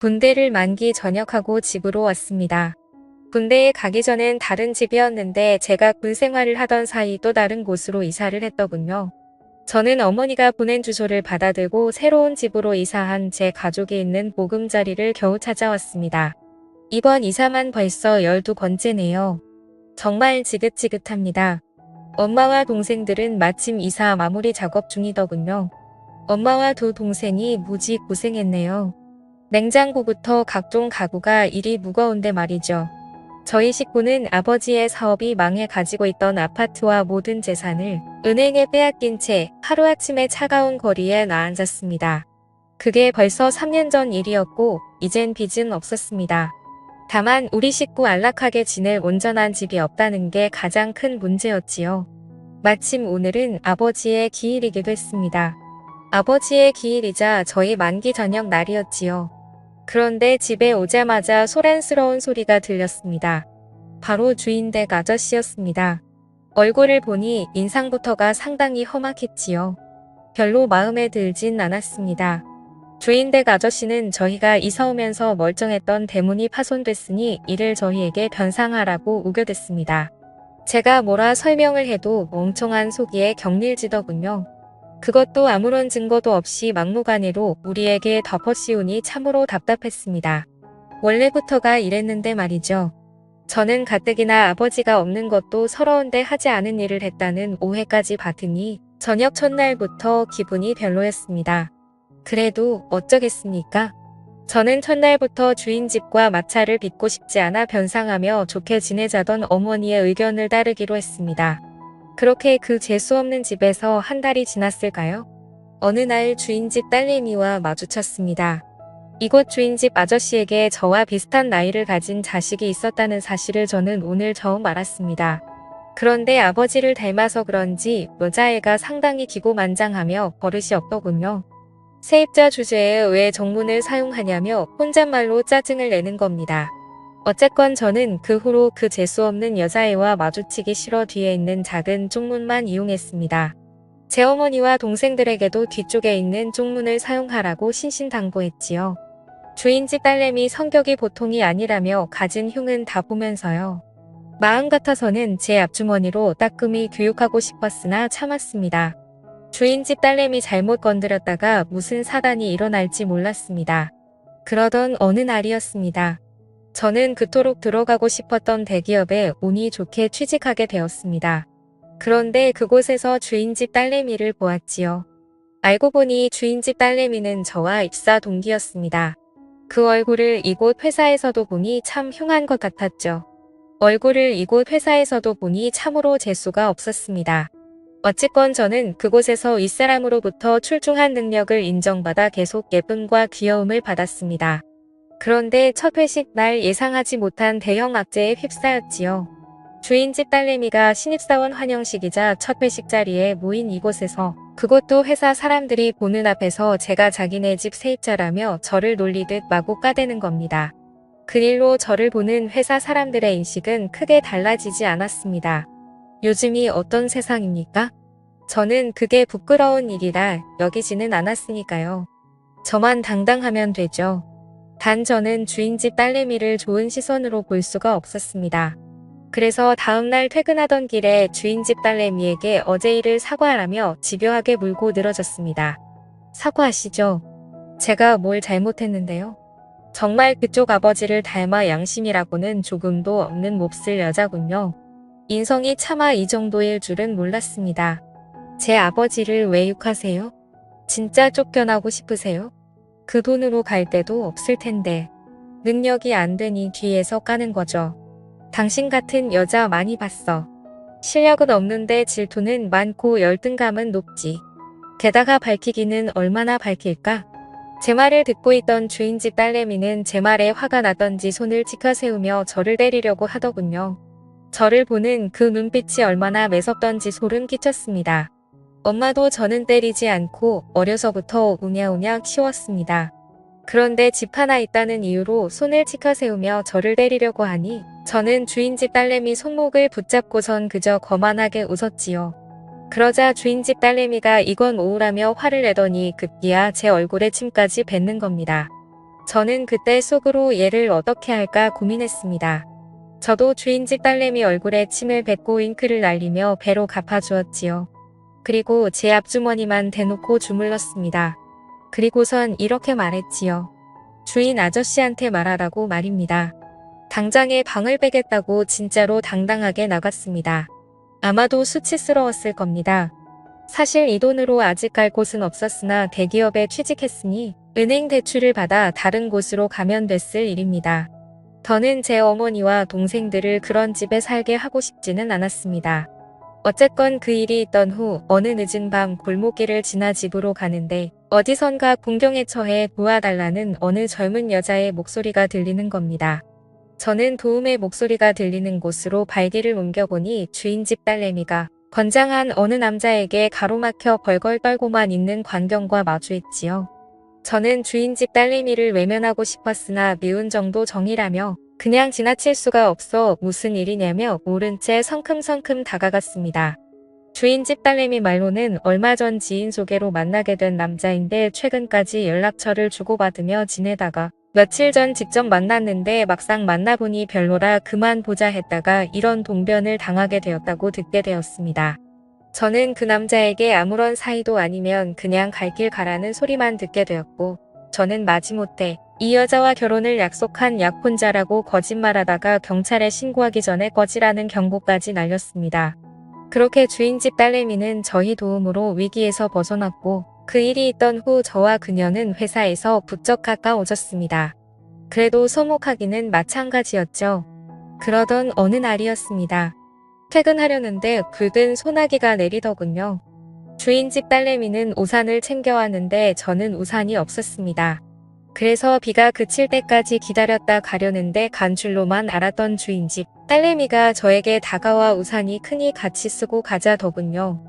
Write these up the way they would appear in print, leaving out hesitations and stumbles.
군대를 만기 전역하고 집으로 왔습니다. 군대에 가기 전엔 다른 집이었는데 제가 군 생활을 하던 사이 또 다른 곳으로 이사를 했더군요. 저는 어머니가 보낸 주소를 받아들고 새로운 집으로 이사한 제 가족이 있는 보금자리를 겨우 찾아왔습니다. 이번 이사만 벌써 12번째네요. 정말 지긋지긋합니다. 엄마와 동생들은 마침 이사 마무리 작업 중이더군요. 엄마와 두 동생이 무지 고생했네요. 냉장고부터 각종 가구가 이리 무거운데 말이죠. 저희 식구는 아버지의 사업이 망해 가지고 있던 아파트와 모든 재산을 은행에 빼앗긴 채 하루아침에 차가운 거리에 나앉았습니다. 그게 벌써 3년 전 일이었고 이젠 빚은 없었습니다. 다만 우리 식구 안락하게 지낼 온전한 집이 없다는 게 가장 큰 문제였지요. 마침 오늘은 아버지의 기일이기도 했습니다. 아버지의 기일이자 저희 만기 저녁 날이었지요. 그런데 집에 오자마자 소란스러운 소리가 들렸습니다. 바로 주인댁 아저씨였습니다. 얼굴을 보니 인상부터가 상당히 험악했지요. 별로 마음에 들진 않았습니다. 주인댁 아저씨는 저희가 이사 오면서 멀쩡했던 대문이 파손됐으니 이를 저희에게 변상하라고 우겨댔습니다. 제가 뭐라 설명을 해도 멍청한 속이에 격릴지더군요. 그것도 아무런 증거도 없이 막무가내로 우리에게 덮어씌우니 참으로 답답했습니다. 원래부터가 이랬는데 말이죠. 저는 가뜩이나 아버지가 없는 것도 서러운데 하지 않은 일을 했다는 오해까지 받으니 저녁 첫날부터 기분이 별로였습니다. 그래도 어쩌겠습니까? 저는 첫날부터 주인집과 마찰을 빚고 싶지 않아 변상하며 좋게 지내자던 어머니의 의견을 따르기로 했습니다. 그렇게 그 재수없는 집에서 한 달이 지났을까요? 어느 날 주인집 딸내미와 마주쳤습니다. 이곳 주인집 아저씨에게 저와 비슷한 나이를 가진 자식이 있었다는 사실을 저는 오늘 처음 알았습니다. 그런데 아버지를 닮아서 그런지 여자애가 상당히 기고만장하며 버릇이 없더군요. 세입자 주제에 왜 정문을 사용하냐며 혼잣말로 짜증을 내는 겁니다. 어쨌건 저는 그 후로 그 재수없는 여자애와 마주치기 싫어 뒤에 있는 작은 쪽문만 이용했습니다. 제 어머니와 동생들에게도 뒤쪽에 있는 쪽문을 사용하라고 신신당부했지요. 주인집 딸내미 성격이 보통이 아니라며 가진 흉은 다 보면서요. 마음 같아서는 제 앞주머니로 따끔히 교육하고 싶었으나 참았습니다. 주인집 딸내미 잘못 건드렸다가 무슨 사단이 일어날지 몰랐습니다. 그러던 어느 날이었습니다. 저는 그토록 들어가고 싶었던 대기업에 운이 좋게 취직하게 되었습니다. 그런데 그곳에서 주인집 딸내미를 보았지요. 알고 보니 주인집 딸내미는 저와 입사 동기였습니다. 그 얼굴을 이곳 회사에서도 보니 참 흉한 것 같았죠. 얼굴을 이곳 회사에서도 보니 참으로 재수가 없었습니다. 어쨌건 저는 그곳에서 윗사람으로부터 출중한 능력을 인정받아 계속 예쁨과 귀여움을 받았습니다. 그런데 첫 회식 날 예상하지 못한 대형 악재에 휩싸였지요. 주인집 딸내미가 신입사원 환영식이자 첫 회식 자리에 모인 이곳에서 그것도 회사 사람들이 보는 앞에서 제가 자기네 집 세입자라며 저를 놀리듯 마구 까대는 겁니다. 그 일로 저를 보는 회사 사람들의 인식은 크게 달라지지 않았습니다. 요즘이 어떤 세상입니까? 저는 그게 부끄러운 일이라 여기지는 않았으니까요. 저만 당당하면 되죠. 단 저는 주인집 딸내미를 좋은 시선으로 볼 수가 없었습니다. 그래서 다음날 퇴근하던 길에 주인집 딸내미에게 어제 일을 사과하라며 집요하게 물고 늘어졌습니다. 사과하시죠. 제가 뭘 잘못했는데요. 정말 그쪽 아버지를 닮아 양심이라고는 조금도 없는 몹쓸 여자군요. 인성이 차마 이 정도일 줄은 몰랐습니다. 제 아버지를 왜 욕하세요? 진짜 쫓겨나고 싶으세요? 그 돈으로 갈 데도 없을 텐데. 능력이 안 되니 뒤에서 까는 거죠. 당신 같은 여자 많이 봤어. 실력은 없는데 질투는 많고 열등감은 높지. 게다가 밝히기는 얼마나 밝힐까? 제 말을 듣고 있던 주인집 딸내미는 제 말에 화가 나던지 손을 치켜세우며 저를 때리려고 하더군요. 저를 보는 그 눈빛이 얼마나 매섭던지 소름 끼쳤습니다. 엄마도 저는 때리지 않고 어려서부터 우냐우냐 키웠습니다. 그런데 집 하나 있다는 이유로 손을 치켜세우며 저를 때리려고 하니 저는 주인집 딸내미 손목을 붙잡고선 그저 거만하게 웃었지요. 그러자 주인집 딸내미가 이건 오우라며 화를 내더니 급기야 제 얼굴에 침까지 뱉는 겁니다. 저는 그때 속으로 얘를 어떻게 할까 고민했습니다. 저도 주인집 딸내미 얼굴에 침을 뱉고 윙크를 날리며 배로 갚아주었지요. 그리고 제 앞주머니만 대놓고 주물렀습니다. 그리고선 이렇게 말했지요. 주인 아저씨한테 말하라고 말입니다. 당장에 방을 빼겠다고 진짜로 당당하게 나갔습니다. 아마도 수치스러웠을 겁니다. 사실 이 돈으로 아직 갈 곳은 없었으나 대기업에 취직했으니 은행 대출을 받아 다른 곳으로 가면 됐을 일입니다. 더는 제 어머니와 동생들을 그런 집에 살게 하고 싶지는 않았습니다. 어쨌건 그 일이 있던 후 어느 늦은 밤 골목길을 지나 집으로 가는데 어디선가 공경에 처해 도와달라는 어느 젊은 여자의 목소리가 들리는 겁니다. 저는 도움의 목소리가 들리는 곳으로 발길을 옮겨보니 주인집 딸내미가 건장한 어느 남자에게 가로막혀 벌벌 떨고만 있는 광경과 마주했지요. 저는 주인집 딸내미를 외면하고 싶었으나 미운 정도 정이라며 그냥 지나칠 수가 없어 무슨 일이냐며 모른 채 성큼성큼 다가갔습니다. 주인집 딸내미 말로는 얼마 전 지인 소개로 만나게 된 남자인데 최근까지 연락처를 주고받으며 지내다가 며칠 전 직접 만났는데 막상 만나보니 별로라 그만 보자 했다가 이런 동변을 당하게 되었다고 듣게 되었습니다. 저는 그 남자에게 아무런 사이도 아니면 그냥 갈 길 가라는 소리만 듣게 되었고 저는 마지못해 이 여자와 결혼을 약속한 약혼자라고 거짓말하다가 경찰에 신고하기 전에 꺼지라는 경고까지 날렸습니다. 그렇게 주인집 딸내미는 저희 도움으로 위기에서 벗어났고 그 일이 있던 후 저와 그녀는 회사에서 부쩍 가까워졌습니다. 그래도 소목하기는 마찬가지였죠. 그러던 어느 날이었습니다. 퇴근하려는데 굵은 소나기가 내리더군요. 주인집 딸내미는 우산을 챙겨왔는데 저는 우산이 없었습니다. 그래서 비가 그칠 때까지 기다렸다 가려는데 간 줄로만 알았던 주인집 딸내미가 저에게 다가와 우산이 크니 같이 쓰고 가자더군요.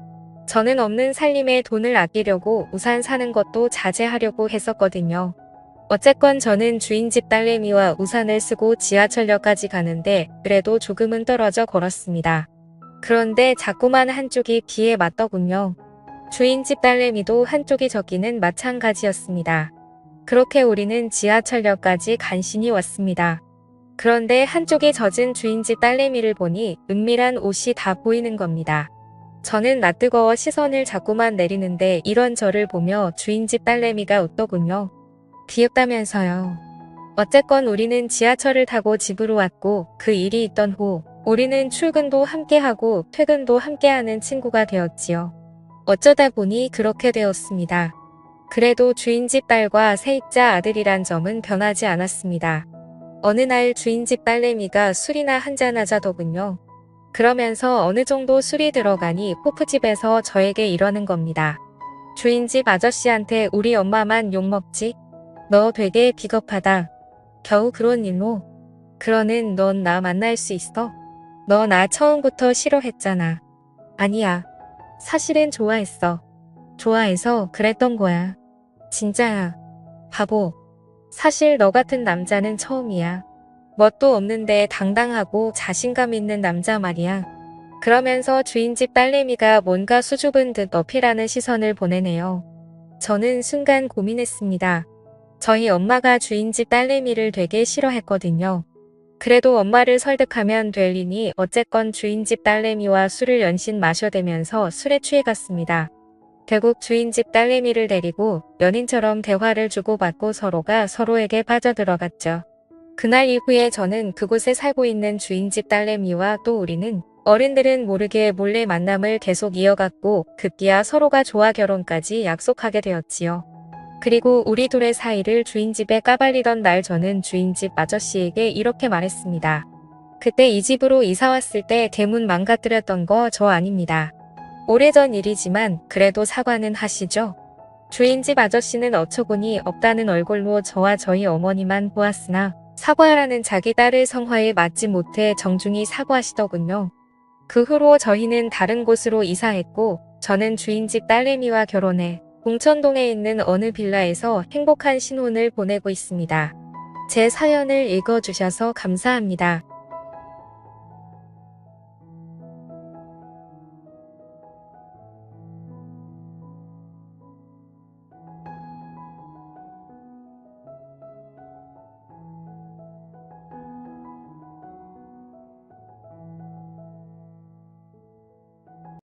저는 없는 살림에 돈을 아끼려고 우산 사는 것도 자제하려고 했었거든요. 어쨌건 저는 주인집 딸내미와 우산을 쓰고 지하철역까지 가는데 그래도 조금은 떨어져 걸었습니다. 그런데 자꾸만 한쪽이 비에 맞더군요. 주인집 딸내미도 한쪽이 젖기는 마찬가지였습니다. 그렇게 우리는 지하철역까지 간신히 왔습니다. 그런데 한쪽이 젖은 주인집 딸내미를 보니 은밀한 옷이 다 보이는 겁니다. 저는 낯뜨거워 시선을 자꾸만 내리는데 이런 저를 보며 주인집 딸내미가 웃더군요. 귀엽다면서요. 어쨌건 우리는 지하철을 타고 집으로 왔고 그 일이 있던 후 우리는 출근도 함께하고 퇴근도 함께하는 친구가 되었지요. 어쩌다 보니 그렇게 되었습니다. 그래도 주인집 딸과 세입자 아들이란 점은 변하지 않았습니다. 어느 날 주인집 딸내미가 술이나 한잔하자더군요. 그러면서 어느 정도 술이 들어가니 호프집에서 저에게 이러는 겁니다. 주인집 아저씨한테 우리 엄마만 욕먹지? 너 되게 비겁하다. 겨우 그런 일로? 그러는 넌 나 만날 수 있어? 너 나 처음부터 싫어했잖아. 아니야. 사실은 좋아했어. 좋아해서 그랬던 거야. 진짜야. 바보. 사실 너 같은 남자는 처음이야. 멋도 없는데 당당하고 자신감 있는 남자 말이야. 그러면서 주인집 딸내미가 뭔가 수줍은 듯 어필하는 시선을 보내네요. 저는 순간 고민했습니다. 저희 엄마가 주인집 딸내미를 되게 싫어했거든요. 그래도 엄마를 설득하면 될 리니 어쨌건 주인집 딸내미와 술을 연신 마셔대면서 술에 취해갔습니다. 결국 주인집 딸내미를 데리고 연인처럼 대화를 주고받고 서로가 서로에게 빠져들어갔죠. 그날 이후에 저는 그곳에 살고 있는 주인집 딸내미와 또 우리는 어른들은 모르게 몰래 만남을 계속 이어갔고 급기야 서로가 좋아 결혼까지 약속하게 되었지요. 그리고 우리 둘의 사이를 주인집에 까발리던 날 저는 주인집 아저씨에게 이렇게 말했습니다. 그때 이 집으로 이사 왔을 때 대문 망가뜨렸던 거 저 아닙니다. 오래전 일이지만 그래도 사과는 하시죠. 주인집 아저씨는 어처구니 없다는 얼굴로 저와 저희 어머니만 보았으나 사과하라는 자기 딸의 성화에 맞지 못해 정중히 사과하시더군요. 그 후로 저희는 다른 곳으로 이사했고 저는 주인집 딸내미와 결혼해 봉천동에 있는 어느 빌라에서 행복한 신혼을 보내고 있습니다. 제 사연을 읽어주셔서 감사합니다.